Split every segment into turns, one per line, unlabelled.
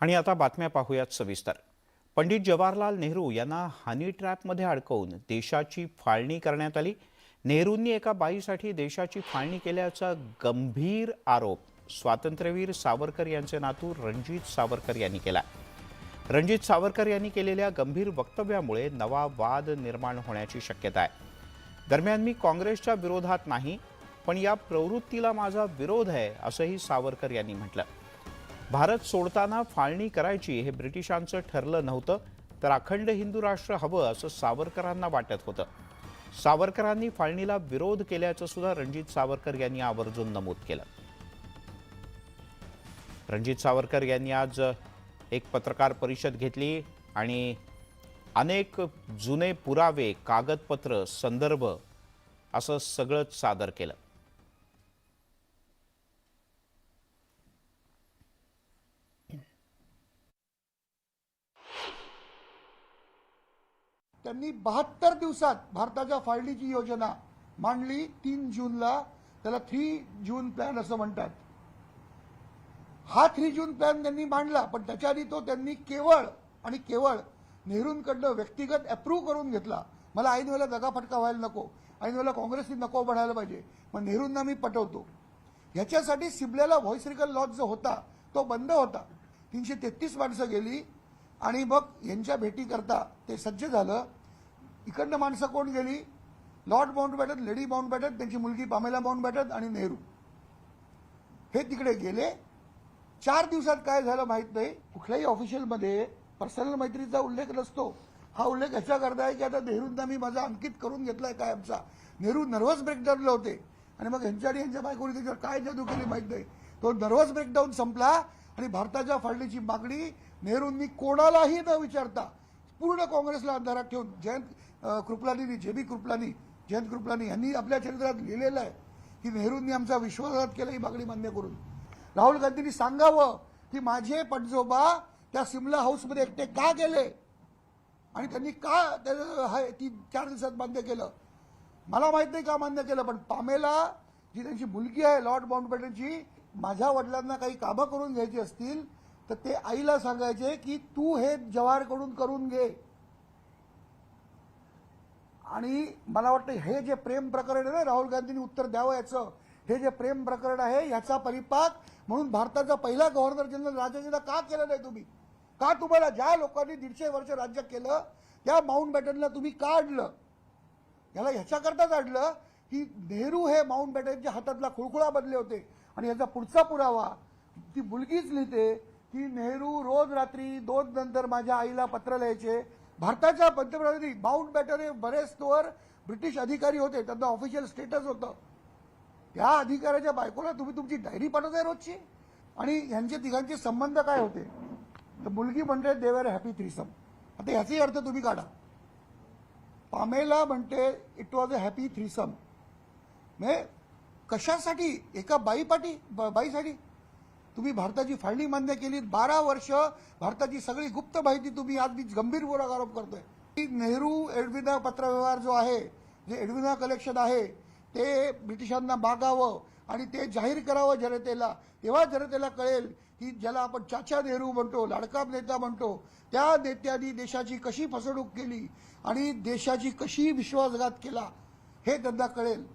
आणि आता बातम्या पाहूयात सविस्तर। पंडित जवाहरलाल नेहरू यांना हनी ट्रॅपमध्ये अडकवून देशाची फाळणी करण्यात आली। नेहरूंनी एका बाईसाठी देशाची फाळणी केल्याचा गंभीर आरोप स्वातंत्र्यवीर सावरकर यांचे नातू रणजित सावरकर यांनी केला। रणजित सावरकर यांनी केलेल्या गंभीर वक्तव्यामुळे नवा वाद निर्माण होण्याची शक्यता आहे। दरम्यान मी काँग्रेसच्या विरोधात नाही, पण या प्रवृत्तीला माझा विरोध आहे असंही सावरकर यांनी म्हटलं। भारत सोडताना फाळणी करायची हे ब्रिटिशांचं ठरलं नव्हतं, तर अखंड हिंदू राष्ट्र हवं असं सावरकरांना वाटत होतं। सावरकरांनी फाळणीला विरोध केल्याचं सुद्धा रणजित सावरकर यांनी आवर्जून नमूद केलं। रणजित सावरकर यांनी आज एक पत्रकार परिषद घेतली आणि अनेक जुने पुरावे, कागदपत्र, संदर्भ असं सगळंच सादर केलं।
त्यांनी 72 दिवसात भारताच्या फाळणीची योजना मांडली। 3 जूनला त्याला 3 जून प्लॅन असं म्हणतात। हा 3 जून प्लॅन त्यांनी मांडला, पण त्याच्या आधी तो त्यांनी केवळ आणि केवळ नेहरूंकडनं व्यक्तिगत अप्रूव्ह करून घेतला। मला ऐन वेळेला दगाफटका व्हायला नको, ऐन वेळेला काँग्रेसनी नको बनायला पाहिजे, मग नेहरूंना मी पटवतो। ह्याच्यासाठी सिबल्याला व्हॉइस रिकल लॉज जो होता तो बंद होता। 333 माणसं गेली आणि मग यांच्या भेटी करता ते सज्ज झालं। इकडनं माणसं कोण गेली? लॉर्ड माउंटबॅटन, लेडी माउंटबॅटन, त्यांची मुलगी पामेला माउंटबॅटन आणि नेहरू हे तिकडे गेले। 4 दिवसात काय झालं माहित नाही। कुठल्याही ऑफिशियलमध्ये पर्सनल मैत्रीचा उल्लेख नसतो। हा उल्लेख याच्या करता आहे की आता नेहरूंना मी माझा अंकित करून घेतलाय काय आमचा। नेहरू नर्व्हस ब्रेकडाऊनला होते आणि मग यांच्या आणि यांच्या बायकोने त्याच्यावर काय जादू केली माहित नाही। तो नर्व्हस ब्रेकडाऊन संपला आणि भारताच्या फाळणीची मागणी नेहरूंनी कोणालाही न विचारता पूर्ण काँग्रेसला अंधारात ठेवून जयंत कृपलानी यांनी आपल्या चरित्रात लिहिलेलं आहे की नेहरूंनी आमचा विश्वासघात केला ही मागणी मान्य करून। राहुल गांधींनी सांगावं की माझे पटजोबा त्या सिमला हाऊसमध्ये एकटे का गेले आणि त्यांनी का 4 दिवसात मान्य केलं। मला माहित नाही का मान्य केलं, पण पामेला जी त्यांची मुलगी आहे लॉर्ड माउंटबॅटनची, माझ्या वडिलांना काही कामं करून घ्यायची असतील तर ते आईला सांगायचे की तू हे जवाहरकडून करून घे। आणि मला वाटतं हे जे प्रेम प्रकरण आहे ना, राहुल गांधींनी उत्तर द्यावं याचं, हे जे प्रेम प्रकरण आहे याचा परिपाक म्हणून भारताचा पहिला गव्हर्नर जनरल राजाजीला का केलं नाही तुम्ही? का तुम्हाला ज्या लोकांनी 150 वर्ष राज्य केलं त्या माउंटबॅटनला तुम्ही का आणलं? याला ह्याच्याकरताच आणलं की नेहरू हे माउंटबॅटनच्या हातातला खुळखुळा बनले होते। आणि याचा पुढचा पुरावा ती मुलगीच लिहिते की नेहरू रोज रात्री 2 नंतर माझ्या आईला पत्र लिहायचे। भारताच्या पंतप्रधानांनी माउंटबॅटन हे बरेच तोवर ब्रिटिश अधिकारी होते, त्यांना ऑफिशियल स्टेटस होतं। त्या अधिकाऱ्याच्या बायकोला तुम्ही तुमची डायरी पाठवताय रोजची। आणि ह्यांचे तिघांचे संबंध काय होते? तर मुलगी म्हणते दे वर हॅपी थ्रीसम। आता याचाही अर्थ तुम्ही काढा। पामेला म्हणते it was a happy threesome. म्हणजे कशासाठी? एका बाईसाठी तुम्ही भारताची फाळणी मान्य केली। 12 वर्ष भारताची सगळी गुप्त माहिती तुम्ही आज गंभीर आरोप करतोय। नेहरू एडविना पत्रव्यवहार जो आहे, जे एडविना कलेक्शन आहे, ते ब्रिटिशांना मागावं आणि ते जाहीर करावं जनतेला। तेव्हा जनतेला कळेल की ज्याला आपण चाचा नेहरू म्हणतो, लाडका नेता म्हणतो, त्या नेत्यांनी देशाची कशी फसवणूक केली आणि देशाची कशी विश्वासघात केला हे त्यांना कळेल।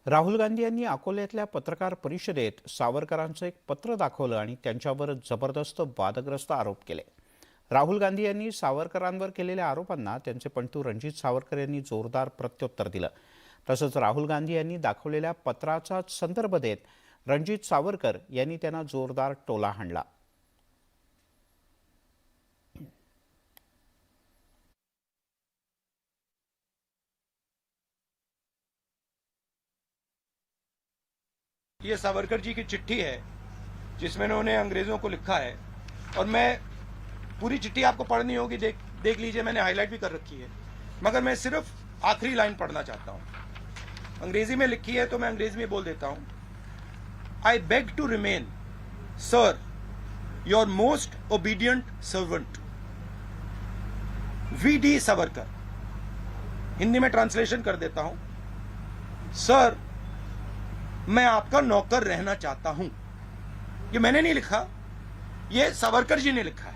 राहुल गांधी यांनी अकोल्यातल्या पत्रकार परिषदेत सावरकरांचं एक पत्र दाखवलं आणि त्यांच्यावर जबरदस्त वादग्रस्त आरोप केले। राहुल गांधी यांनी सावरकरांवर केलेल्या आरोपांना त्यांचे पणतू रणजित सावरकर यांनी जोरदार प्रत्युत्तर दिलं। तसंच राहुल गांधी यांनी दाखवलेल्या पत्राचा संदर्भ देत रणजित सावरकर यांनी त्यांना जोरदार टोला हाणला।
ये सावरकर जी की चिट्ठी है जिसमें उन्होंने अंग्रेजों को लिखा है, और मैं पूरी चिट्ठी आपको पढ़नी होगी, देख लीजिए, मैंने हाईलाइट भी कर रखी है, मगर मैं सिर्फ आखिरी लाइन पढ़ना चाहता हूं। अंग्रेजी में लिखी है तो मैं अंग्रेजी में बोल देता हूं। I beg to remain sir your most obedient servant V D. Savarkar. Hindi में ट्रांसलेशन कर देता हूं। सर, मैं आपका नौकर रहना चाहता हूं। ये मैंने नहीं लिखा, ये सावरकर जी ने लिखा है।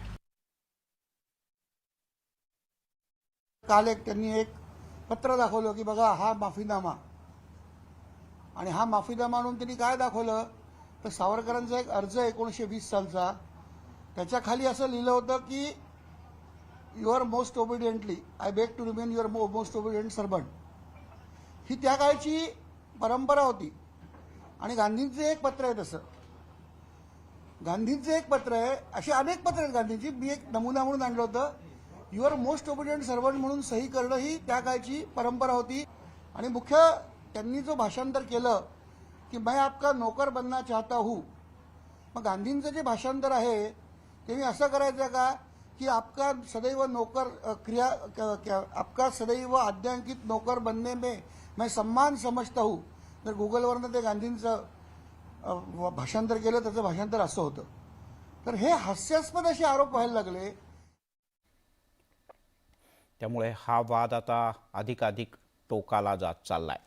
काल त्यांनी एक पत्र दाखवलं की बघा हा माफीनामा, आणि हा माफीनामा म्हणून त्यांनी काय दाखवलं तर सावरकरांचा एक अर्ज 1920 सालचा, त्याच्या खाली असं लिहिलं होतं की your most obediently I beg to remain your most obedient servant. ही त्या काळची परंपरा होती. आणि गांधींचं एक पत्र आहे, तसं गांधींचं एक पत्र आहे, अशी अनेक पत्र आहेत गांधींची. मी एक नमुना म्हणून आणलं होतं, युअर मोस्ट ओबिडियंट सर्वंट म्हणून सही करणं ही त्या काळची परंपरा होती. आणि मुख्य त्यांनी जो भाषांतर केलं की मैं आपका नौकर बनना चाहता हूँ, मग गांधींचं जे भाषांतर आहे ते मी असं करायचं का की आपका सदैव नौकर आपका सदैव आज्ञांकित नौकर बनने में मैं सम्मान समझता हूँ. जर गुगलवरनं ते गांधींचं भाषांतर केलं, त्याचं भाषांतर असं होतं. तर हे हास्यास्पद असे आरोप व्हायला लागले.
त्यामुळे हा वाद आता अधिकाधिक टोकाला जात चाललाय.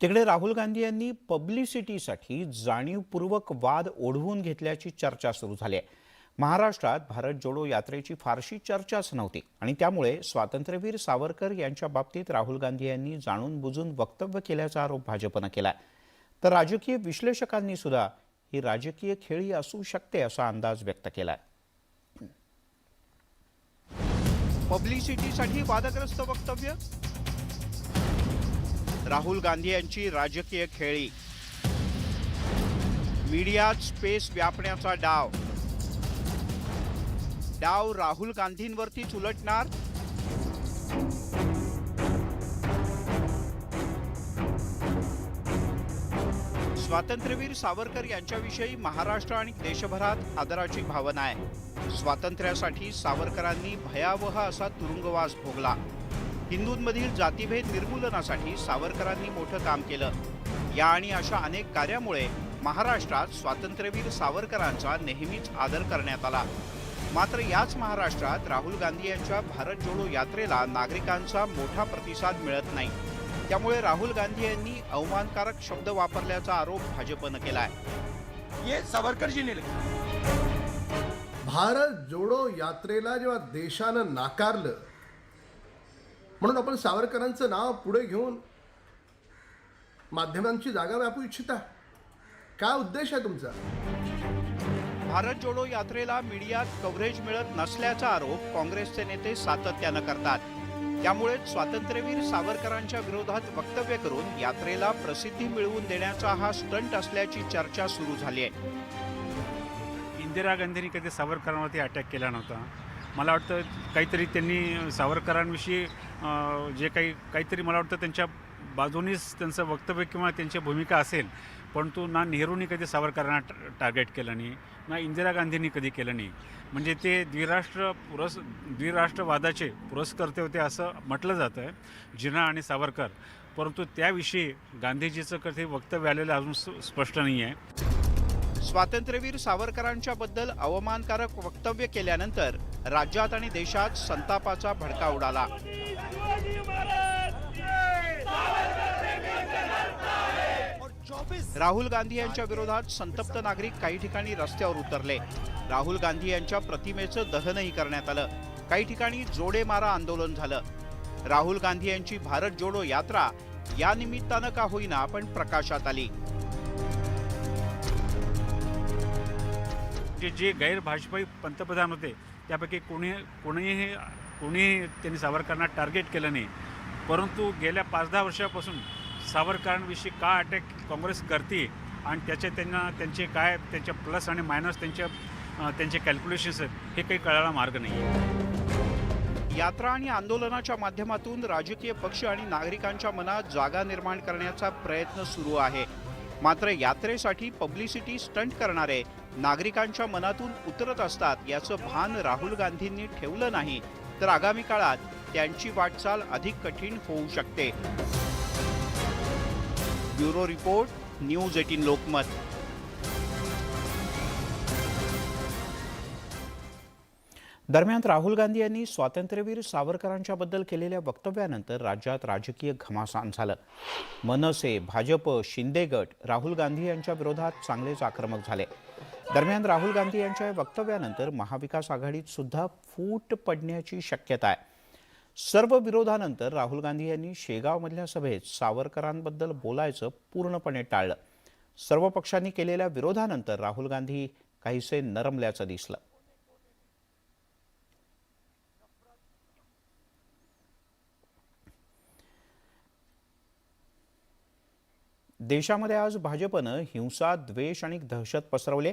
तिकडे राहुल गांधी यांनी पब्लिसिटीसाठी जाणीवपूर्वक वाद ओढवून घेतल्याची चर्चा सुरू झाली आहे. महाराष्ट्रात भारत जोडो यात्रेची फारशी चर्चाच नव्हती आणि त्यामुळे स्वातंत्र्यवीर सावरकर यांच्या बाबतीत राहुल गांधी यांनी जाणून बुजून वक्तव्य केल्याचा आरोप भाजपनं केलाय. तर राजकीय विश्लेषकांनी सुद्धा ही राजकीय खेळी असू शकते असा अंदाज व्यक्त केलाय. पब्लिसिटीसाठी वादग्रस्त वक्तव्य, राहुल गांधी यांची राजकीय खेळी, मीडियात स्पेस व्यापण्याचा डाव राहुल गांधींवरतीच उलटणार. स्वातंत्र्यवीर सावरकर यांच्याविषयी महाराष्ट्र आणि देशभरात आदराची भावना आहे. स्वातंत्र्यासाठी सावरकरांनी भयावह असा तुरुंगवास भोगला. हिंदूंमधील जातीभेद निर्मूलनासाठी सावरकरांनी मोठं काम केलं. या आणि अशा अनेक कार्यामुळे महाराष्ट्रात स्वातंत्र्यवीर सावरकरांचा नेहमीच आदर करण्यात आला. मात्र याच महाराष्ट्रात राहुल गांधी यांच्या भारत जोडो यात्रेला नागरिकांचा मोठा प्रतिसाद मिळत नाही. त्यामुळे राहुल गांधी यांनी अवमानकारक शब्द वापरल्याचा आरोप भाजपनं केलाय.
ये सावरकर जी ने लिखा है.
भारत जोडो यात्रेला जेव्हा देशानं नाकारलं म्हणून आपण सावरकरांचं नाव पुढे घेऊन माध्यमांची जागा व्यापू इच्छिता, काय उद्देश आहे तुमचा?
भारत जोडो यात्रेला मीडियात कव्हरेज मिळत नसल्याचा आरोप काँग्रेसचे नेते सातत्यानं करतात. त्यामुळे स्वातंत्र्यवीर सावरकरांच्या विरोधात वक्तव्य करून यात्रेला प्रसिद्धी मिळवून देण्याचा हा स्टंट असल्याची चर्चा सुरू झाली आहे.
इंदिरा गांधींनी कधी सावरकरांवरती अटॅक केला नव्हता. मला वाटतं काहीतरी त्यांनी सावरकरांविषयी जे काहीतरी मला वाटतं त्यांच्या बाजूनीच त्यांचं वक्तव्य किंवा त्यांची भूमिका असेल, परंतु ना नेहरूंनी कधी सावरकरांना टार्गेट केलं नाही, ना इंदिरा गांधींनी कधी केलं नाही. म्हणजे ते द्विराष्ट्रवादाचे पुरस्कर्ते होते असं म्हटलं जातं आहे, जिना आणि सावरकर. परंतु त्याविषयी गांधीजीचं कधी वक्तव्य आलेलं अजून स्पष्ट नाही आहे.
स्वातंत्र्यवीर सावरकरांच्या बद्दल अवमानकारक वक्तव्य केल्यानंतर राज्यात आणि देशात संतापाचा भडका उडाला. राहुल गांधी यांच्या विरोधात संतप्त नागरिक काही ठिकाणी रस्त्यावर उतरले. राहुल गांधी यांच्या प्रतिमेचं दहनही करण्यात आलं. काही ठिकाणी जोडे मारा आंदोलन झालं. राहुल गांधी यांची भारत जोडो यात्रा या निमित्तानं का होईना पण प्रकाशात आली.
जे गैर भाजपाई पंतप्रधान होते त्यापैकी कोणीही त्यांनी सावरकरांना टार्गेट केलं नाही. परंतु गेल्या 5-10 वर्षापासून सावरकरांविषयी का अटॅक काँग्रेस करते आणि त्यांचे काय त्यांच्या प्लस आणि मायनस त्यांचे कॅल्क्युलेशन्स आहेत हे काही कळायला मार्ग नाही.
यात्रा आणि आंदोलनाच्या माध्यमातून राजकीय पक्ष आणि नागरिकांच्या मनात जागा निर्माण करण्याचा प्रयत्न सुरू आहे. मात्र यात्रेसाठी पब्लिसिटी स्टंट करणारे नागरिकांच्या मनातून उतरत असतात याचं भान राहुल गांधींनी ठेवलं नाही तर आगामी काळात त्यांची वाटचाल अधिक कठीण होऊ शकते. Bureau report, news 18 Lokmat. दरम्यान राहुल गांधी यांनी स्वातंत्र्यवीर सावरकरांच्या बद्दल केलेल्या वक्तव्यानंतर राज्यात राजकीय घमासान झालं. मनसे, भाजप, शिंदे गट राहुल गांधी यांच्या विरोधात चांगलेच आक्रमक झाले. दरम्यान राहुल गांधी यांच्या वक्तव्यानंतर महाविकास आघाडीत सुद्धा फूट पडण्याची शक्यता आहे. सर्व विरोधानंतर राहुल गांधी यांनी शेगावमधल्या सभेत सावरकरांबद्दल बोलायचं पूर्णपणे टाळलं. सर्व पक्षांनी केलेल्या विरोधानंतर राहुल गांधी काहीसे नरमल्याचं दिसलं. देशामध्ये आज भाजपनं हिंसा, द्वेष आणि दहशत पसरवले.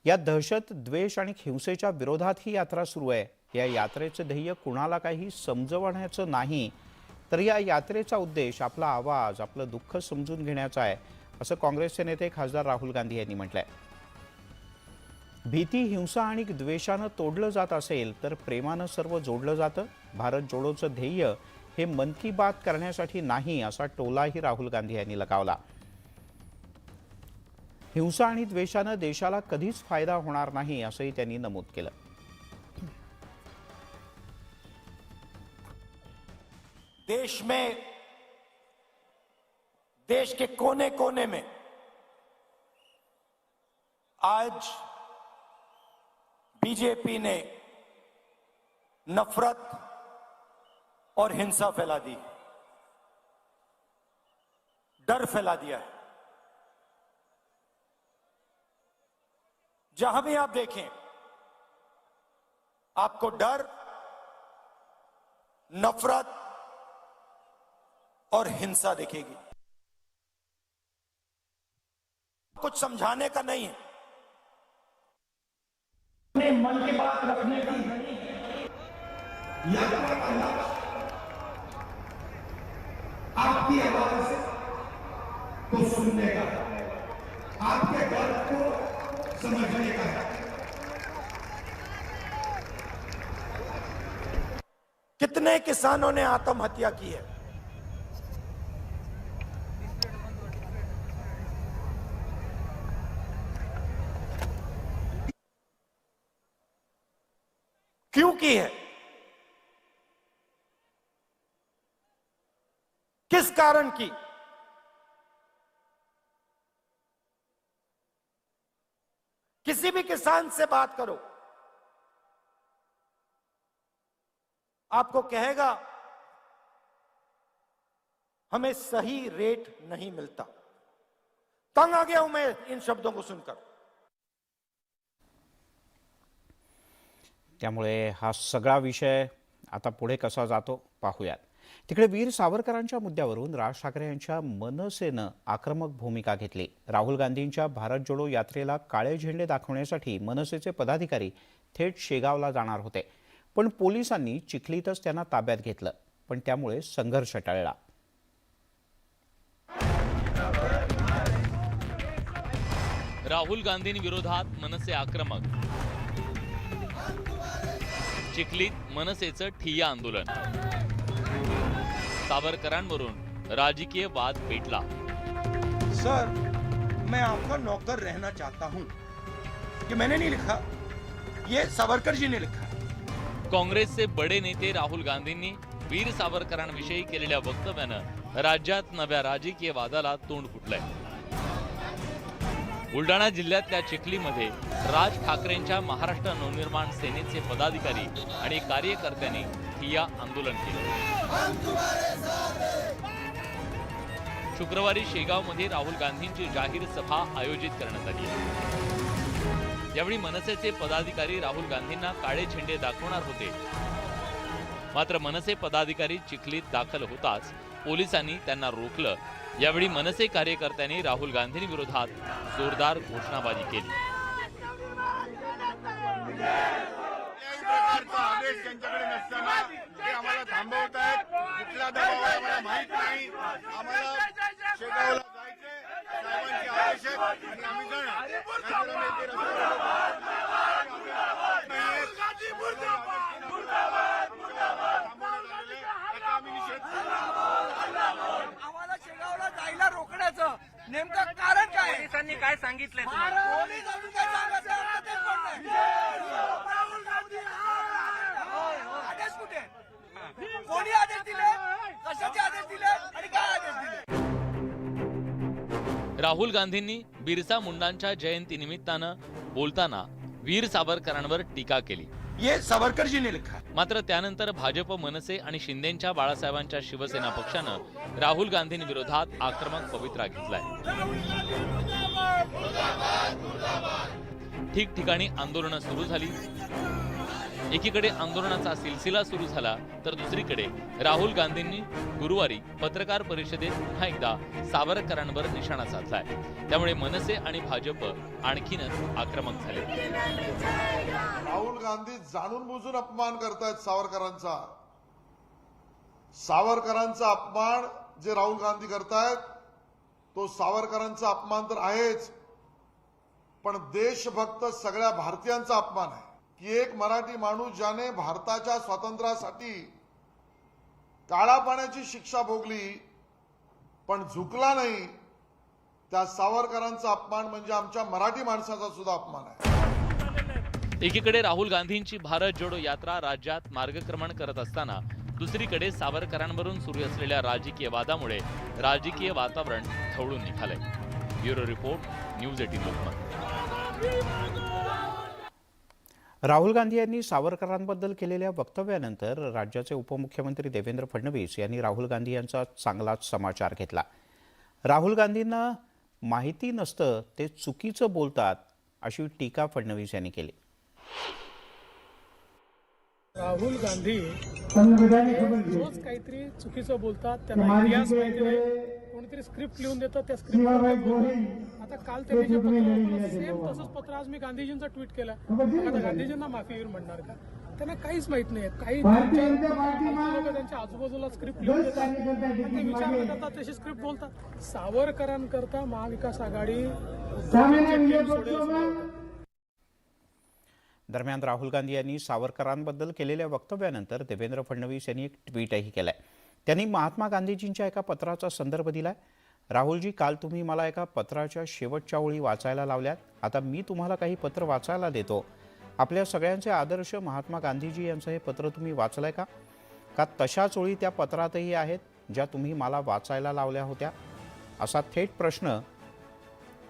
या दहशत, द्वेष आणि हिंसेच्या विरोधात ही यात्रा सुरू आहे. या यात्रेचं ध्येय कुणाला काही समजवण्याचं नाही, तर या यात्रेचा उद्देश आपला आवाज, आपलं दुःख समजून घेण्याचा आहे, असं काँग्रेसचे नेते खासदार राहुल गांधी यांनी म्हटलंय. भीती, हिंसा आणि द्वेषानं तोडलं जात असेल तर प्रेमानं सर्व जोडलं जातं. भारत जोडोचं ध्येय हे मन की बात करण्यासाठी नाही, असा टोलाही राहुल गांधी यांनी लगावला. हिंसा आणि द्वेषानं देशाला कधीच फायदा होणार नाही, असंही त्यांनी नमूद केलं.
देश में, देश के कोने कोने में आज बीजेपी ने नफरत और हिंसा फैला दी, डर फैला दिया है. जहां भी आप देखें आपको डर, नफरत और हिंसा दिखेगी. कुछ समझाने का नहीं है, अपने मन की बात रखने का नहीं है. यात्रा का लक्ष्य आपकी आवाज को सुनने का, आपके दर्द को समझने का है. कितने किसानों ने आत्महत्या की है, क्यों की है, किस कारण की? किसी भी किसान से बात करो, आपको कहेगा हमें सही रेट नहीं मिलता. तंग आ गया हूं मैं इन शब्दों को सुनकर.
त्यामुळे हा सगळा विषय आता पुढे कसा जातो पाहूयात. तिकडे वीर सावरकरांच्या मुद्द्यावरून राज ठाकरे यांच्या मनसेनं आक्रमक भूमिका घेतली. राहुल गांधींच्या भारत जोडो यात्रेला काळे झेंडे दाखवण्यासाठी मनसेचे पदाधिकारी थेट शेगावला जाणार होते, पण पोलिसांनी चिखलीतच त्यांना ताब्यात घेतलं, पण त्यामुळे संघर्ष टळला.
राहुल गांधींविरोधात मनसे आक्रमक. चिखलीत मनसेचं ठिय्या आंदोलन. सावरकरांवरून राजकीय वाद पेटला.
सर, मैं आपका नौकर रहना चाहता हूं. कि मैंने नहीं लिखा, ये सावरकर जी ने लिखा.
काँग्रेसचे बडे नेते राहुल गांधींनी वीर सावरकरांविषयी केलेल्या वक्तव्यानं राज्यात नव्या राजकीय वादाला तोंड फुटलंय. बुलडाणा जिल्ह्यातल्या चिखलीमध्ये राज ठाकरेंच्या महाराष्ट्र नवनिर्माण सेनेचे पदाधिकारी आणि कार्यकर्त्यांनी ठिय्या आंदोलन केलं. शुक्रवारी शेगावमध्ये राहुल गांधींची जाहीर सभा आयोजित करण्यात आली. यावेळी मनसेचे पदाधिकारी राहुल गांधींना काळे झेंडे दाखवणार होते, मात्र मनसे पदाधिकारी चिखलीत दाखल होताच पोलिसांनी त्यांना रोखलं. यावेळी मनसे कार्यकर्त्यांनी राहुल गांधींविरोधात जोरदार घोषणाबाजी केली.
आदेश त्यांच्याकडे नसताना ते आम्हाला थांबवत आहेत. कुठला दबाव आहे आम्हाला माहित नाही. आम्हाला शेगावला जायचंय, साहेबांचे आदेश आहेत आणि आम्ही जाणार.
आम्हाला शेगावला जायला रोखण्याचं नेमकं कारण काय? पोलिसांनी काय सांगितलंय? पोलीस अजून काय सांगत नाही. कोणी आदेश दिले, कशाचे आदेश दिले आणि काय आदेश दिले?
राहुल गांधींनी बिरसा मुंडांच्या जयंती निमित्तानं बोलताना वीर सावरकरांवर टीका केली.
ये सावरकर जी ने लिखा है.
मात्र त्यानंतर भाजप, मनसे आणि शिंदेच्या बाळासाहेबांच्या शिवसेना पक्षानं राहुल गांधींविरोधात आक्रमक पवित्रा घेतलाय. ठिकठिकाणी आंदोलनं सुरू झाली. एकीकडे आंदोलनाचा सिलसिला सुरू झाला तर दुसरीकडे राहुल गांधींनी गुरुवारी पत्रकार परिषदेत पुन्हा एकदा सावरकरांवर निशाणा साधलाय. त्यामुळे मनसे आणि भाजप आणखीनच आक्रमक झाले.
राहुल गांधी जाणून बुजून अपमान करतायत सावरकरांचा. सावरकरांचा अपमान जे राहुल गांधी करतायत तो सावरकरांचा अपमान तर आहेच, पण देशभक्त सगळ्या भारतीयांचा अपमान आहे की एक मराठी माणूस ज्याने भारताच्या स्वातंत्र्यासाठी काळा पाण्याची शिक्षा भोगली पण झुकला नाही, त्या सावरकरांचा अपमान म्हणजे आमच्या मराठी माणसाचा सुद्धा अपमान आहे.
एकीकडे राहुल गांधींची भारत जोडो यात्रा राज्यात मार्गक्रमण करत असताना दुसरीकडे सावरकरांवरून सुरू असलेल्या राजकीय वादामुळे राजकीय वातावरण खवळून निघालंय. Bureau report, news 18 Lokmat.
Rahul Gandhi यांनी सावरकरांबद्दल केलेल्या वक्तव्यानंतर राज्याचे उपमुख्यमंत्री देवेंद्र फडणवीस यांनी राहुल गांधी यांचा चांगलाच समाचार घेतला. राहुल गांधींना माहिती नसतं ते चुकीचं बोलतात अशी टीका फडणवीस यांनी केली.
राहुल गांधी रोज काहीतरी चुकीचं बोलतात, त्यांना इतिहास माहिती नाही, कोणीतरी स्क्रिप्ट लिहून देतं, त्या स्क्रिप्ट आता काल त्यांनी जे पत्र होतं सेम तसंच पत्र आज मी गांधीजींचं ट्विट केलं. आता गांधीजींना माफी येईल म्हणणार का? त्यांना काहीच माहित नाही. काही लोक त्यांच्या आजूबाजूला स्क्रिप्ट लिहून देतात, ते विचार न करता तशी स्क्रिप्ट बोलतात. सावरकरांकरता महाविकास आघाडी
दरम्यान राहुल गांधी यांनी सावरकरांबद्दल केलेल्या वक्तव्यानंतर देवेंद्र फडणवीस यांनी एक ट्विटही केलंय. त्यांनी महात्मा गांधीजींच्या एका पत्राचा संदर्भ दिलाय. राहुलजी, काल तुम्ही मला एका पत्राच्या शेवटच्या ओळी वाचायला लावल्यात. आता मी तुम्हाला काही पत्र वाचायला देतो. आपल्या सगळ्यांचे आदर्श महात्मा गांधीजी यांचं हे पत्र तुम्ही वाचलंय का? का तशाच ओळी त्या पत्रातही आहेत ज्या तुम्ही मला वाचायला लावल्या होत्या? असा थेट प्रश्न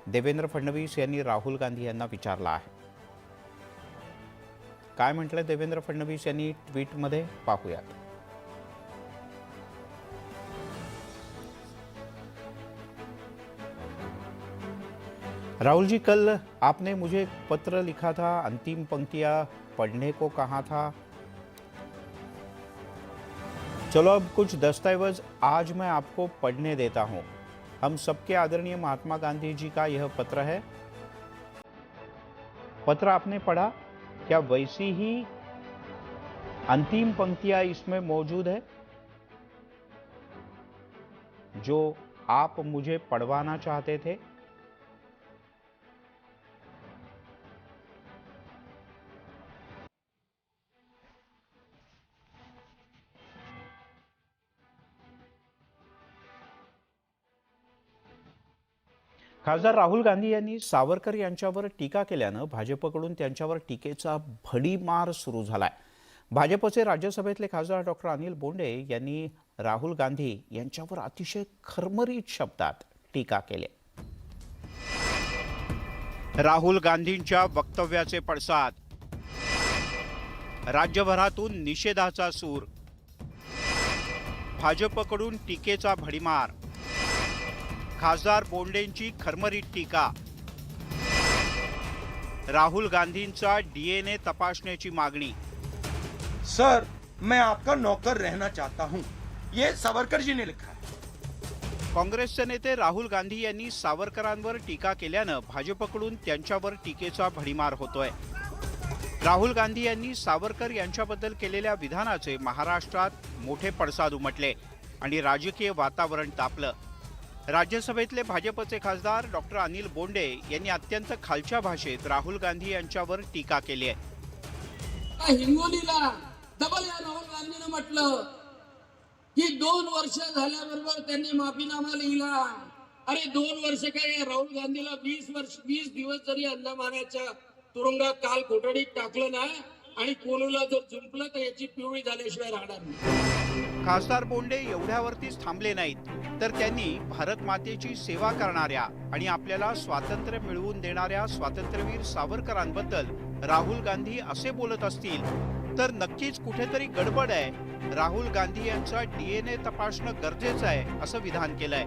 देवेंद्र फडणवीस यांनी राहुल गांधी यांना विचारला आहे. काय म्हटलं देवेंद्र फडणवीस यांनी ट्वीटमध्ये, पाहूयात. राहुल जी, कल आपने मुझे एक पत्र लिखा था, अंतिम पंक्तियां पढ़ने को कहा था. चलो अब कुछ दस्तावेज आज मैं आपको पढ़ने देता हूं. हम सबके आदरणीय महात्मा गांधी जी का यह पत्र है. पत्र आपने पढ़ा? क्या वैसी ही अंतिम पंक्तियां इसमें मौजूद है जो आप मुझे पढ़वाना चाहते थे? खासदार राहुल गांधी यांनी सावरकर यांच्यावर टीका केल्यानं भाजपकडून त्यांच्यावर टीकेचा भडीमार सुरू झालाय. भाजपचे राज्यसभेतले खासदार डॉक्टर अनिल बोंडे यांनी राहुल गांधी यांच्यावर अतिशय खरमरीत शब्दात टीका केली. राहुल गांधींच्या वक्तव्याचे पडसाद, राज्यभरातून निषेधाचा सूर, भाजपकडून टीकेचा भडीमार, खासदार बोंडेंची खरमरीत टीका, राहुल गांधींचा डीएनए तपासण्याची मागणी.
सर, मैं आपका नौकर रहना चाहता हूं. ये सावरकर जी ने लिखा है.
काँग्रेसचे नेते राहुल गांधी यांनी सावरकरांवर टीका केल्यानं भाजपकडून त्यांच्यावर टीकेचा भडीमार होतोय. राहुल गांधी यांनी सावरकर यांच्याबद्दल केलेल्या विधानाचे महाराष्ट्रात मोठे पडसाद उमटले आणि राजकीय वातावरण तापलं. राज्यसभेतले भाजपचे खासदार डॉक्टर अनिल बोंडे यांनी अत्यंत खालच्या भाषेत राहुल गांधी यांच्यावर टीका केली आहे.
हिंगोलीला डबल या राहुल गांधीनं म्हटलं की 2 वर्ष झाल्याबरोबर त्यांनी माफीनामा लिहिला. अरे 2 वर्ष काय, राहुल गांधीला 20 दिवस जरी अंदमानाच्या तुरुंगात काल कोठडीत टाकलं ना आणि कोलूला जर जुंपलं तर याची पिवळी झाल्याशिवाय राहणार नाही.
खासदार बोंडे एवढ्यावरतीच थांबले नाहीत, तर त्यांनी भारत मातेची सेवा करणाऱ्या आणि आपल्याला स्वातंत्र्य मिळवून देणाऱ्या स्वातंत्र्यवीर सावरकरांबद्दल राहुल गांधी असे बोलत असतील तर नक्कीच कुठेतरी गडबड आहे. राहुल गांधी यांचा DNA तपासणं गरजेचं आहे असं विधान केलंय.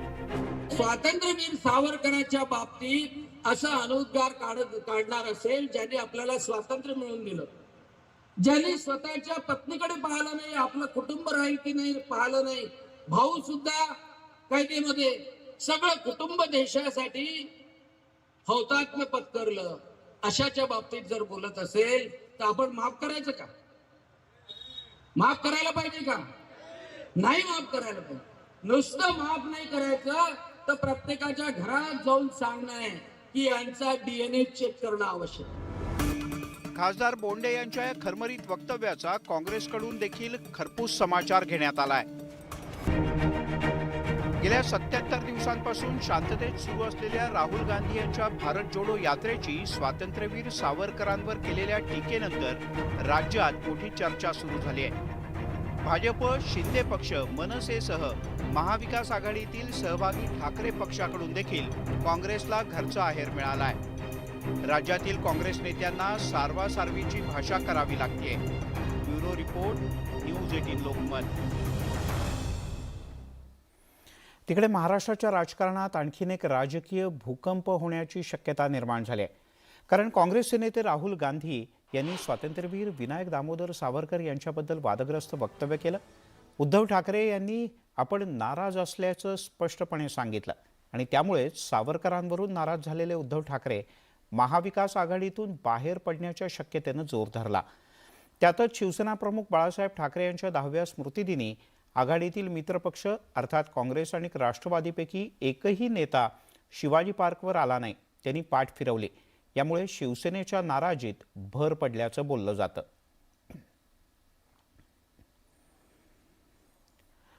स्वातंत्र्यवीर सावरकरांच्या बाबतीत असा अनुद्गार काढणार असेल ज्यांनी आपल्याला स्वातंत्र्य मिळवून दिलं, ज्यांनी स्वतःच्या पत्नीकडे पाहिलं नाही, आपलं कुटुंब राहील की नाही पाहिलं नाही, भाऊ सुद्धा कैदेमध्ये, सगळं कुटुंब देशासाठी हौतात्म्य पत्करलं, अशाच्या बाबतीत जर बोलत असेल तर आपण माफ करायचं का? माफ करायला पाहिजे का? नाही माफ करायला पाहिजे. नुसतं माफ नाही करायचं तर प्रत्येकाच्या घरात जाऊन सांगणं आहे की यांचा DNA चेक करणं आवश्यक आहे.
खासदार बोंडे यांच्या या खरमरीत वक्तव्याचा काँग्रेसकडून देखील खरपूस समाचार घेण्यात आलाय. गेल्या 77 दिवसांपासून शांततेत सुरू असलेल्या राहुल गांधी यांच्या भारत जोडो यात्रेची स्वातंत्र्यवीर सावरकरांवर केलेल्या टीकेनंतर राज्यात मोठी चर्चा सुरू झाली आहे. भाजप, शिंदे पक्ष, मनसेसह महाविकास आघाडीतील सहभागी ठाकरे पक्षाकडून देखील काँग्रेसला घरचा आहेर मिळालाय. राज्यातील काँग्रेस नेत्यांना सारवासारवीची भाषा करावी लागते. Bureau report, news 18 Lokmat. तिकडे महाराष्ट्राच्या राजकारणात आणखीन एक राजकीय भूकंप होण्याची शक्यता निर्माण झाली आहे. कारण काँग्रेसचे नेते राहुल गांधी यांनी स्वातंत्र्यवीर विनायक दामोदर सावरकर यांच्याबद्दल वादग्रस्त वक्तव्य केलं. उद्धव ठाकरे यांनी आपण नाराज असल्याचं स्पष्टपणे सांगितलं आणि त्यामुळेच सावरकरांवरून नाराज झालेले उद्धव ठाकरे महाविकास आघाडीतून बाहेर पडण्याच्या शक्यतेनं जोर धरला. त्यातच शिवसेना प्रमुख बाळासाहेब ठाकरे यांच्या 10व्या स्मृतिदिनी आघाडीतील मित्रपक्ष अर्थात काँग्रेस आणि राष्ट्रवादीपैकी एकही नेता शिवाजी पार्कवर आला नाही. त्यांनी पाठ फिरवली. यामुळे शिवसेनेच्या नाराजीत भर पडल्याचं बोललं जातं.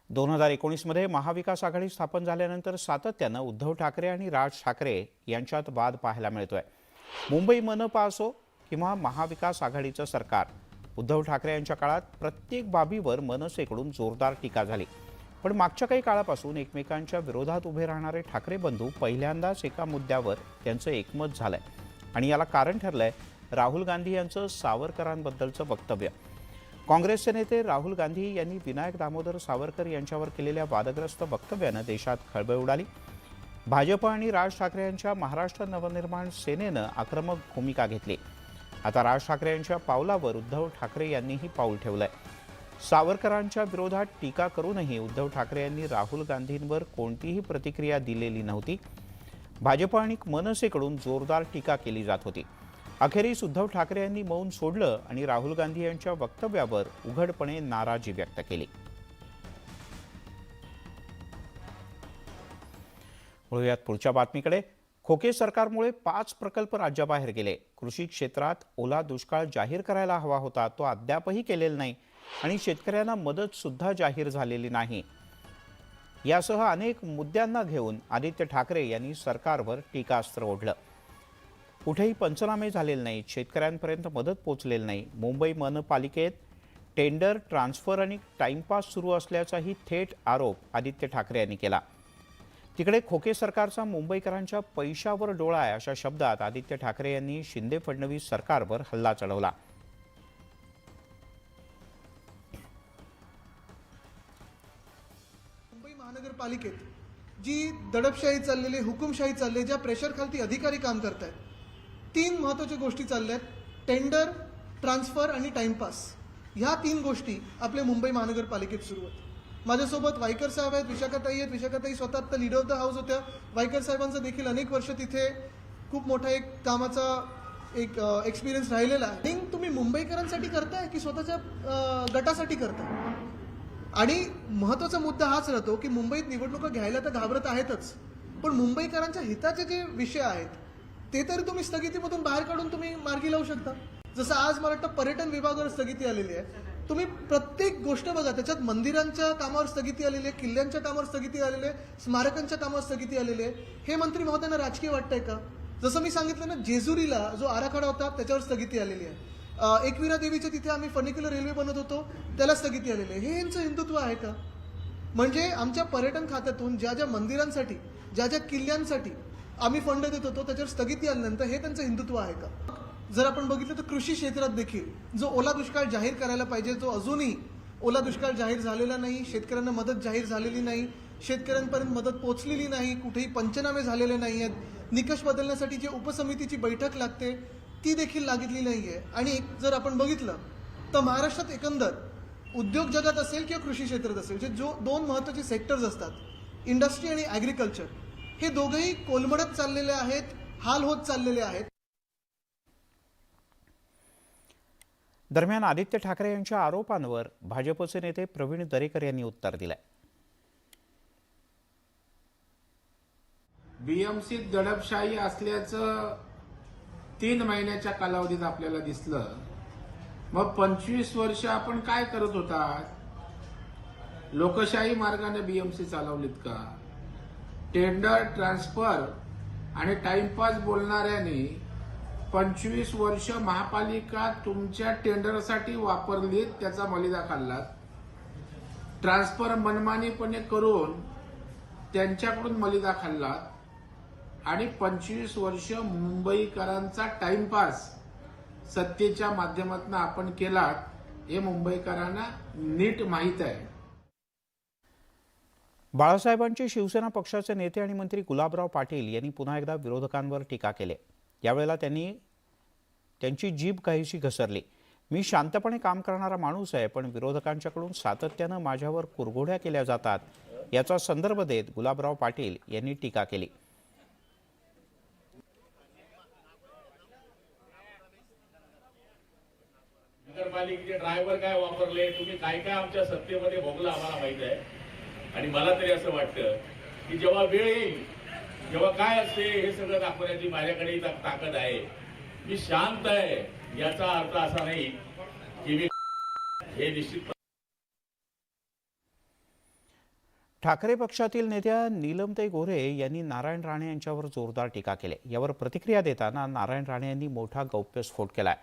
2019 मध्ये महाविकास आघाडी स्थापन झाल्यानंतर सातत्यानं उद्धव ठाकरे आणि राज ठाकरे यांच्यात वाद पाहायला मिळतोय. मुंबई मनपा असो किंवा महाविकास आघाडीचं सरकार, उद्धव ठाकरे यांच्या काळात प्रत्येक बाबीवर मनसेकडून जोरदार टीका झाली. पण मागच्या काही काळापासून एकमेकांच्या विरोधात उभे राहणारे ठाकरे बंधू पहिल्यांदाच एका मुद्द्यावर त्यांचं एकमत झालंय आणि याला कारण ठरलंय राहुल गांधी यांचं सावरकरांबद्दलचं वक्तव्य. काँग्रेसचे नेते राहुल गांधी यांनी विनायक दामोदर सावरकर यांच्यावर केलेल्या वादग्रस्त वक्तव्यानं देशात खळबळ उडाली. भाजप आणि राज ठाकरे यांच्या महाराष्ट्र नवनिर्माण सेनेनं आक्रमक भूमिका घेतली. आता राज ठाकरे यांच्या पावलावर उद्धव ठाकरे यांनीही पाऊल ठेवलंय. सावरकरांच्या विरोधात टीका करूनही उद्धव ठाकरे यांनी राहुल गांधींवर कोणतीही प्रतिक्रिया दिलेली नव्हती. भाजप आणि मनसेकडून जोरदार टीका केली जात होती. अखेरीस उद्धव ठाकरे यांनी मौन सोडलं आणि राहुल गांधी यांच्या वक्तव्यावर उघडपणे नाराजी व्यक्त केली. वळूयात पुढच्या बातमीकडे. खोके सरकारमुळे 5 प्रकल्प राज्याबाहेर गेले. कृषी क्षेत्रात ओला दुष्काळ जाहीर करायला हवा होता, तो अद्यापही केलेला नाही आणि शेतकऱ्यांना मदत सुद्धा जाहीर झालेली नाही. यासह अनेक मुद्द्यांना घेऊन आदित्य ठाकरे यांनी सरकारवर टीकास्त्र ओढलं. कुठेही पंचनामे झालेले नाहीत, शेतकऱ्यांपर्यंत मदत पोचलेली नाही. मुंबई महानगरपालिकेत टेंडर, ट्रान्सफर आणि टाइमपास सुरू असल्याचाही थेट आरोप आदित्य ठाकरे यांनी केला. तिकडे खोके सरकारचा मुंबईकरांच्या पैशावर डोळा आहे अशा शब्दात आदित्य ठाकरे यांनी शिंदे फडणवीस सरकारवर हल्ला चढवला.
मुंबई महानगरपालिकेत जी दडपशाही चाललेली, हुकुमशाही चालली, ज्या प्रेशर खालती अधिकारी काम करत आहेत, 3 महत्त्वाच्या गोष्टी चालल्या आहेत. टेंडर, ट्रान्सफर आणि टाइमपास. ह्या 3 गोष्टी आपल्या मुंबई महानगरपालिकेत सुरू आहेत. माझ्यासोबत वायकर साहेब आहेत, विशाखाताई आहेत. विशाखाताई स्वतः आता लीडर ऑफ द हाऊस होत्या. वायकर साहेबांचा देखील अनेक वर्ष तिथे खूप मोठा एक कामाचा एक एक्सपिरियन्स राहिलेला आहे. तुम्ही मुंबईकरांसाठी करताय की स्वतःच्या गटासाठी करताय? आणि महत्त्वाचा मुद्दा हाच राहतो की मुंबईत निवडणुका घ्यायला तर घाबरत आहेतच, पण मुंबईकरांच्या हिताचे जे विषय आहेत ते तरी तुम्ही स्थगितीमधून बाहेर काढून तुम्ही मार्गी लावू शकता. जसं आज मला वाटतं पर्यटन विभागावर स्थगिती आलेली आहे. तुम्ही प्रत्येक गोष्ट बघा, त्याच्यात मंदिरांच्या कामावर स्थगिती आलेली आहे, किल्ल्यांच्या कामावर स्थगिती आलेली आहे, स्मारकांच्या कामावर स्थगिती आलेली आहे. हे मंत्री महोदयांना राजकीय वाटतंय का? जसं मी सांगितलं ना, जेजुरीला जो आराखडा होता त्याच्यावर स्थगिती आलेली आहे. एकविरा देवीच्या तिथे आम्ही फनिक्युलर रेल्वे बनवत होतो, त्याला स्थगिती आलेली आहे. हे यांचं हिंदुत्व आहे का? म्हणजे आमच्या पर्यटन खात्यातून ज्या ज्या मंदिरांसाठी, ज्या ज्या किल्ल्यांसाठी आम्ही फंड देत होतो त्याच्यावर स्थगिती आल्यानंतर हे त्यांचं हिंदुत्व आहे का? जर आपण बघितलं तर कृषी क्षेत्रात देखील जो ओला दुष्काळ जाहीर करायला पाहिजे, जो अजूनही ओला दुष्काळ जाहीर झालेला नाही, शेतकऱ्यांना मदत जाहीर झालेली नाही, शेतकऱ्यांपर्यंत मदत पोहोचलेली नाही, कुठेही पंचनामे झालेले नाही आहेत, निकष बदलण्यासाठी जी उपसमितीची बैठक लागते ती देखील लागलेली नाही आहे. आणि जर आपण बघितलं तर महाराष्ट्रात एकंदर उद्योग जगत असेल किंवा कृषी क्षेत्रात असेल, जो दोन महत्त्वाचे सेक्टर्स असतात, इंडस्ट्री आणि ॲग्रिकल्चर, हे दोघंही कोलमडत चाललेले आहेत, हाल होत चाललेले आहेत.
दरम्यान आदित्य ठाकरे यांच्या आरोपांवर भाजपचे नेते प्रवीण दरेकर यांनी उत्तर दिलंय.
बीएमसीत दडपशाही असल्याचं 3 महिन्याच्या कालावधीत आपल्याला दिसलं. मग 25 वर्ष आपण काय करत होता? लोकशाही मार्गाने बीएमसी चालवलीत का? टेंडर, ट्रान्सफर आणि टाइमपास बोलणाऱ्यांनी 25 वर्ष महापालिका तुमच्या टेंडरसाठी वापरलीत, त्याचा मलिदा खाल्लात. ट्रान्सफर मनमानीपणे करून त्यांच्याकडून मलिदा खाल्लात आणि 25 वर्ष मुंबईकरांचा टाइमपास सत्तेच्या माध्यमातून आपण केलात, हे मुंबईकरांना नीट माहीत आहे.
बाळासाहेबांचे शिवसेना पक्षाचे नेते आणि मंत्री गुलाबराव पाटील यांनी पुन्हा एकदा विरोधकांवर टीका केली. यावेळेला त्यांनी त्यांची जीभ काहीशी घसरली. मी शांतपणे काम करणारा माणूस आहे, पण विरोधकांच्याकडून सातत्यानं माझ्यावर कुरघोड्या केल्या जातात, याचा संदर्भ देत गुलाबराव पाटील यांनी टीका केली.
नगरपालिकेचे ड्रायव्हर काय वापरले, तुम्ही काय काय आमच्या सत्तेमध्ये भोगला आम्हाला माहित आहे. आणि मला तरी असं वाटतं की जेव्हा वेळ येईल, जेव्हा काय असते हे सगळं दाखवण्याची माझ्याकडे ताकद आहे. मी शांत आहे याचा अर्थ असा नाही की मी हे निश्चित.
ठाकरे पक्षातील नेत्या नीलमताई गोऱ्हे यांनी नारायण राणे यांच्यावर जोरदार टीका केली. यावर प्रतिक्रिया देताना नारायण राणे यांनी मोठा गौप्यस्फोट केलाय.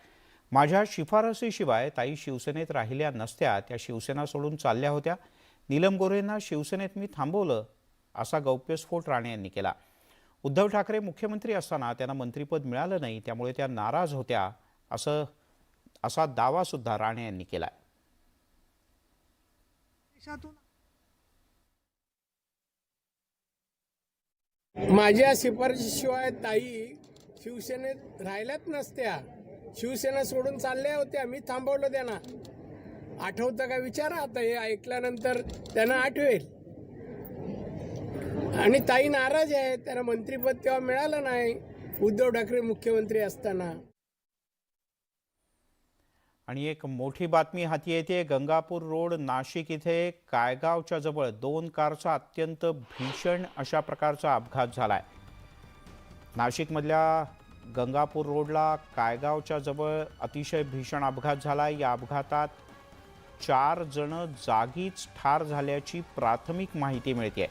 माझ्या शिफारसीशिवाय ताई शिवसेनेत राहिल्या नसत्या, त्या शिवसेना सोडून चालल्या होत्या. नीलम गोऱ्हेंना शिवसेनेत मी थांबवलं, असा गौप्यस्फोट राणे यांनी केला. उद्धव ठाकरे मुख्यमंत्री असताना त्यांना मंत्रिपद मिळालं नाही, त्यामुळे त्या नाराज होत्या, असा दावा सुद्धा राणे यांनी केला.
माझ्या शिफारशीशिवाय ताई शिवसेनेत राहिल्याच नसत्या, शिवसेना सोडून चालल्या होत्या, मी थांबवलं त्यांना. आठवतं का विचारा, आता हे ऐकल्यानंतर त्यांना आठवेल. आणि ताई नाराज आहे, त्यांना मंत्रिपद तेव्हा मिळालं नाही उद्धव ठाकरे मुख्यमंत्री असताना.
आणि एक मोठी बातमी हाती येते. गंगापूर रोड नाशिक इथे कायगावच्या जवळ 2 कारचा अत्यंत भीषण अशा प्रकारचा अपघात झालाय. नाशिकमधल्या गंगापूर रोडला कायगावच्या जवळ अतिशय भीषण अपघात झाला. या अपघातात 4 जण जागीच ठार झाल्याची प्राथमिक माहिती मिळते.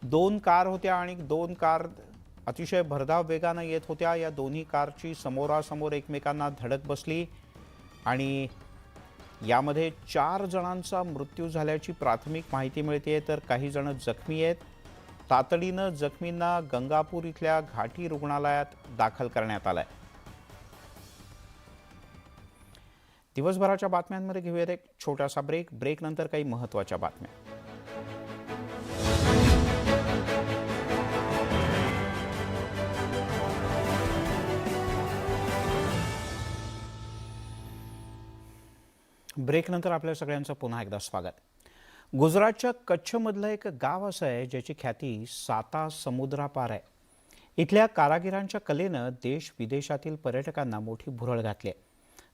2 कार होत्या आणि 2 कार अतिशय भरधाव वेगानं येत होत्या. या दोन्ही कारची समोरासमोर एकमेकांना धडक बसली आणि यामध्ये 4 जणांचा मृत्यू झाल्याची प्राथमिक माहिती मिळते, तर काही जण जखमी आहेत. तातडीनं जखमींना गंगापूर इथल्या घाटी रुग्णालयात दाखल करण्यात आलंय. दिवसभराच्या बातम्यांमध्ये घेऊयात एक छोटासा ब्रेक नंतर काही महत्त्वाच्या बातम्या. ब्रेकनंतर आपल्या सगळ्यांचं पुन्हा एकदा स्वागत. गुजरातच्या कच्छमधलं एक गाव असं आहे ज्याची ख्याती 7 समुद्रापार आहे. इथल्या कारागिरांच्या कलेनं देश विदेशातील पर्यटकांना मोठी भुरळ घातली आहे.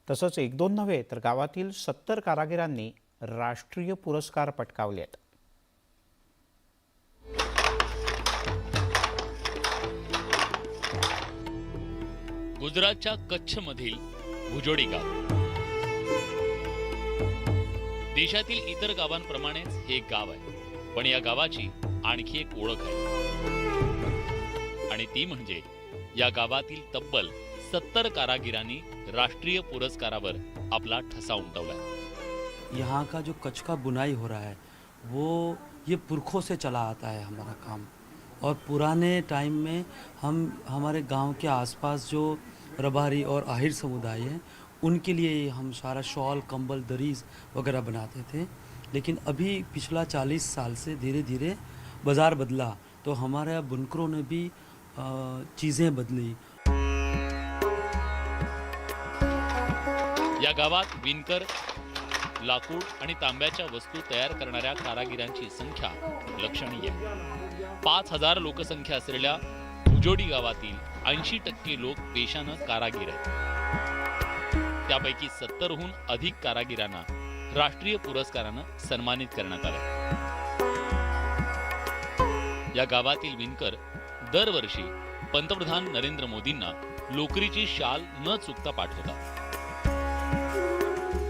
तसंच 1-2 नव्हे तर गावातील 70 कारागिरांनी राष्ट्रीय पुरस्कार पटकावले आहेत.
गुजरातच्या कच्छमधील भुजोडी गाव देशातील इतर गावांप्रमाणेच हे एक गाव आहे, पण या गावाची आणखी एक ओळख आहे आणि ती म्हणजे या गावातील तब्बल 70 कारागिरांनी राष्ट्रीय पुरस्कारावर आपला ठसा उमटवलाय।
यहाँ का जो कच्छ का बुनाई हो रहा है वो ये पुरखों से चला आता है हमारा काम, और पुराने टाइम में हमारे गांव के आसपास जो रबारी और आहिर समुदाय हैं उनके लिए हम सारा शॉल, कंबल, दरीज वगैरह बनाते थे। लेकिन अभी पिछला 40 साल से धीरे धीरे बाज़ार बदला तो हमारे बुनकरों ने भी चीज़ें बदली।
या गावात विणकर, लाकूड आणि तांब्याच्या वस्तू तयार करणाऱ्या कारागिरांची संख्या लक्षणीय आहे। 5000 लोकसंख्या असलेल्या भुजोडी गावातील 80% लोक पेशानं कारागीर आहेत। त्यापैकी 70हून अधिक कारागिरांना राष्ट्रीय पुरस्कारानं सन्मानित करण्यात आलं। या गावातील विणकर दरवर्षी पंतप्रधान नरेंद्र मोदींना लोकरीची शाल न चुकता पाठवतात।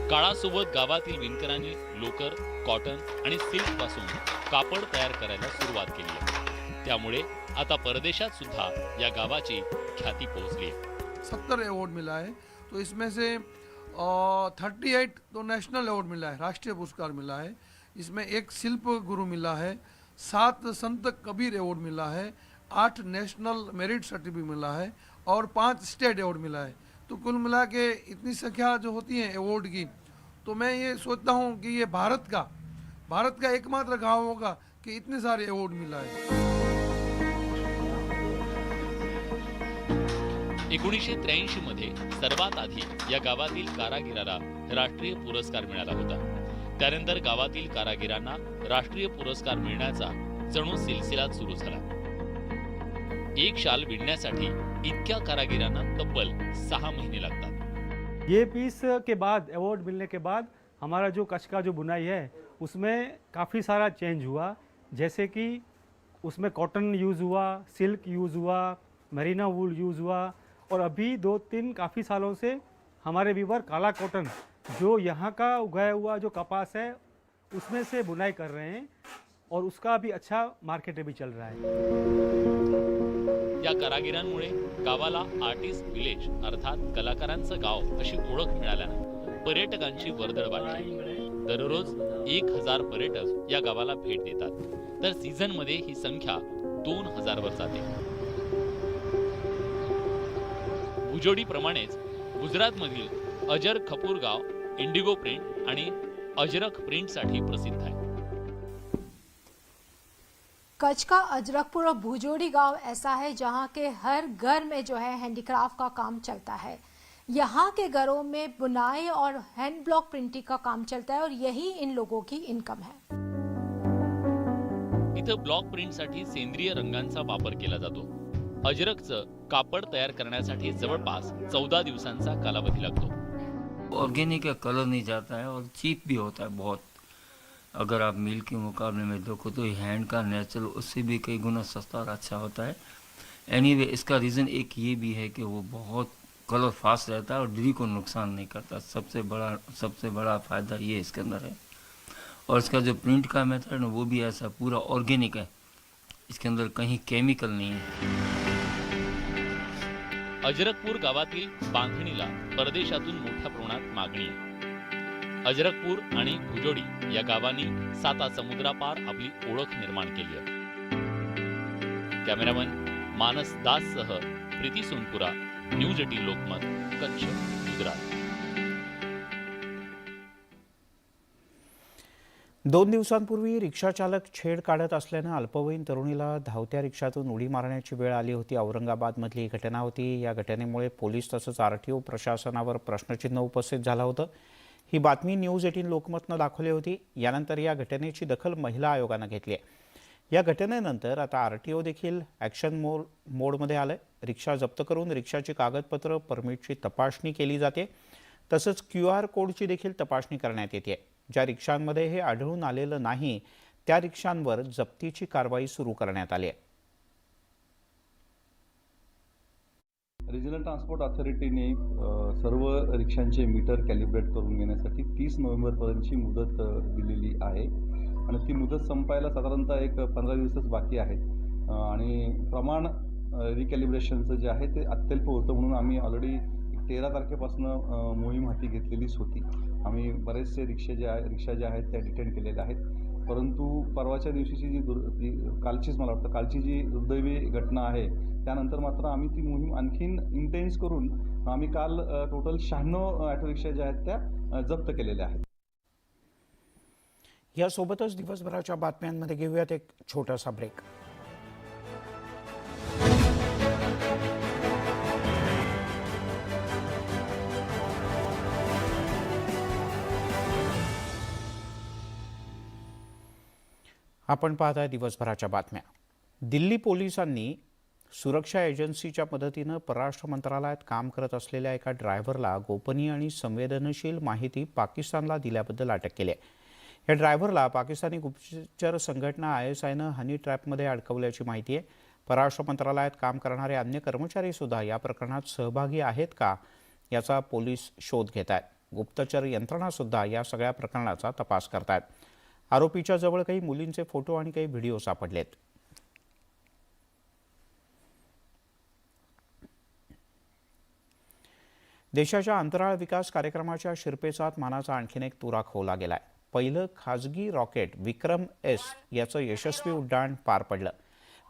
काळासोबत गावातील विणकरांनी लोकर, कॉटन आणि सिल्क पासून कापड तयार करायला सुरुवात केली आहे। त्यामुळे आता परदेशात सुद्धा या गावाची ख्याती पोहोचली आहे।
70 अवार्ड मिला है, तो इसमें से 38 तो नेशनल अवार्ड मिला है, राष्ट्रीय पुरस्कार मिला है। इसमें 1 शिल्प गुरु मिला है, 7 संत कबीर अवार्ड मिला है, 8 नेशनल मेरिट सर्टिफिकेट मिला है और 5 स्टेट अवार्ड मिला है। तो कुल मिला के इतनी संख्या जो होती है अवार्ड की, तो मैं ये सोचता हूँ कि ये भारत का एकमात्र गाँव होगा कि इतने सारे अवार्ड मिला है।
1983 मध्ये सर्वात आधी या गावातील कारागिराला राष्ट्रीय पुरस्कार मिळाला होता। त्यानंतर गावातील कारागिरांना राष्ट्रीय पुरस्कार मिळण्याचा जणू सिलसिलाच सुरू झाला। एक शाल विणण्यासाठी इतक्या कारागिरांना तब्बल 6 महिने लागतात।
ये पीस के बाद, अवार्ड मिलने के बाद हमारा जो कच्छ का जो बुनाई है उसमें काफ़ी सारा चेंज हुआ। जैसे कि उसमें कॉटन यूज़ हुआ, सिल्क यूज़ हुआ, मरीना वूल यूज़ हुआ, और अभी 2-3 काफ़ी सालों से हमारे वीवर काला कॉटन जो यहाँ का उगाया हुआ जो कपास है उसमें से बुनाई कर रहे हैं, और उसका भी अच्छा मार्केट भी चल रहा है।
या कारागिरांमुळे गावाला आर्टिस्ट विलेज अर्थात कलाकारांचं गाव अशी ओळख मिळाल्यानं पर्यटकांची वर्दळ वाढली। दररोज 1000 पर्यटक या गावाला भेट देतात, तर सीझन मध्ये ही संख्या 2000 वर जाते। भुजोडी प्रमाणेच गुजरातमधील अजर खपूर गाव इंडिगो प्रिंट आणि अजरक प्रिंटसाठी प्रसिद्ध आहे।
कच्छ का अजरकपुर और भुजोड़ी गांव ऐसा है जहां के हर घर में जो है हैंडीक्राफ्ट का काम चलता है। यहाँ के घरों में बुनाई और हैंड ब्लॉक प्रिंटिंग का काम चलता है, और यही इन लोगों की इनकम है।
इथं ब्लॉक प्रिंटसाठी सेंद्रिय रंगांचा वापर केला जातो। अजरकचं कापड तयार करण्यासाठी जवळपास 14 दिवसांचा कालावधी लागतो।
ऑर्गेनिक का कलर नहीं जाता है और चीप भी होता है बहुत। अगर आप मिल के मुकाबले में देखो तो हैंड का नेचुरल उससे भी कई गुना सस्ता और अच्छा होता है। एनीवे इसका रीज़न एक ये भी है कि वो बहुत कलर फास्ट रहता है और ड्री को नुकसान नहीं करता। सबसे बड़ा फ़ायदा ये इसके अंदर है। और इसका जो प्रिंट का मेथड है वो भी ऐसा पूरा ऑर्गेनिक है, इसके अंदर कहीं केमिकल नहीं है।
अजरकपूर गावातील बांधणीला परदेशातून मोठ्या प्रमाणात मागणी आहे। अजरकपूर आणि भुजोडी या गावांनी 7 समुद्रापार आपली ओळख निर्माण केली आहे। कॅमेरामन मानस दाससह प्रीती सोनपुरा, न्यूज 18 लोकमत, कच्छ, गुजरात।
2 दिवसांपूर्वी रिक्षाचालक छेड काढत असल्यानं अल्पवयीन तरुणीला धावत्या रिक्षातून उडी मारण्याची वेळ आली होती। औरंगाबादमधली ही घटना होती। या घटनेमुळे पोलीस तसंच आरटीओ प्रशासनावर प्रश्नचिन्ह उपस्थित झालं होतं। ही बातमी न्यूज 18 लोकमतनं दाखवली होती। यानंतर या घटनेची दखल महिला आयोगानं घेतली आहे। या घटनेनंतर आता आरटीओ देखील ॲक्शन मोडमध्ये आलंय। रिक्षा जप्त करून रिक्षाची कागदपत्र, परमिटची तपासणी केली जाते, तसंच QR कोडची देखील तपासणी करण्यात येते। ज्या रिक्षांमध्ये हे आढळून आलेलं नाही त्या रिक्षांवर जप्तीची कारवाई सुरू करण्यात आली आहे।
रिजनल ट्रान्सपोर्ट अथॉरिटीने सर्व रिक्षांचे मीटर कॅलिब्रेट करून घेण्यासाठी 30 नोव्हेंबरपर्यंतची मुदत दिलेली आहे, आणि ती मुदत संपायला साधारणतः एक 15 दिवसच बाकी आहेत। आणि प्रमाण रिकॅलिब्रेशनचं जे आहे ते अत्यल्प होतं, म्हणून आम्ही ऑलरेडी 13 तारखेपासून मोहीम हाती घेतलेलीच होती. आम्ही बरेचसे रिक्षा ज्या आहेत त्या डिटेन केलेल्या आहेत. परंतु परवाच्या दिवशीची कालचीच मला वाटतं कालची जी दुर्दैवी घटना आहे त्यानंतर मात्र आम्ही ती मोहीम आणखीन इंटेन्स करून आम्ही काल टोटल 96 ऑटो रिक्षा ज्या आहेत त्या जप्त केलेल्या आहेत.
यासोबतच दिवसभराच्या बातम्यांमध्ये घेऊयात एक छोटासा ब्रेक. आपण पाहताय दिवसभराच्या बातम्या. दिल्ली पोलिसांनी सुरक्षा एजन्सीच्या मदतीनं परराष्ट्र मंत्रालयात काम करत असलेल्या एका ड्रायव्हरला गोपनीय आणि संवेदनशील माहिती पाकिस्तानला दिल्याबद्दल अटक केली आहे. या ड्रायव्हरला पाकिस्तानी गुप्तचर संघटना ISIनं हनी ट्रॅपमध्ये अडकवल्याची माहिती आहे. परराष्ट्र मंत्रालयात काम करणारे अन्य कर्मचारी सुद्धा या प्रकरणात सहभागी आहेत का याचा पोलीस शोध घेत आहेत. गुप्तचर यंत्रणा सुद्धा या सगळ्या प्रकरणाचा तपास करतायत. आरोपीच्या जवळ काही मुलींचे फोटो आणि काही व्हिडिओ सापडलेत. देशाच्या अंतराळ विकास कार्यक्रमाच्या शिरपेचात मानाचा आणखीन एक तुरा खोवला गेलाय. पहिलं खाजगी रॉकेट विक्रम S याचं यशस्वी उड्डाण पार पडलं.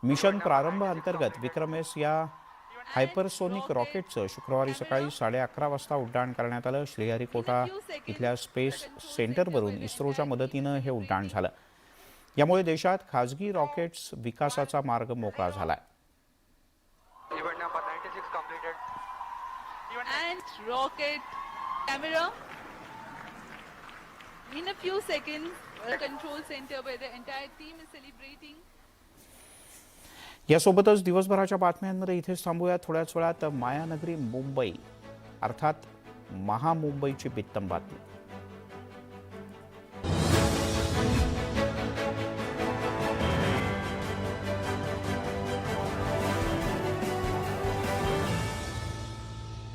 मिशन प्रारंभ अंतर्गत विक्रम S या हायपरसोनिक रॉकेटचं शुक्रवारी सकाळी 11:30 वाजता उड्डाण करण्यात आलं. श्रीहरिकोटा इथल्या स्पेस सेंटरवरून इस्रोच्या मदतीनं हे उड्डाण झालं. यामुळे देशात खाजगी रॉकेट्स विकासाचा मार्ग मोकळा झालाय.
Rocket camera in a few seconds control center where the entire team is celebrating.
यासोबतच दिवसभराच्या बातम्यांमध्ये इथेच थांबूया. थोड्याच वेळात मायानगरी मुंबई अर्थात महामुंबईची बित्तम बातमी.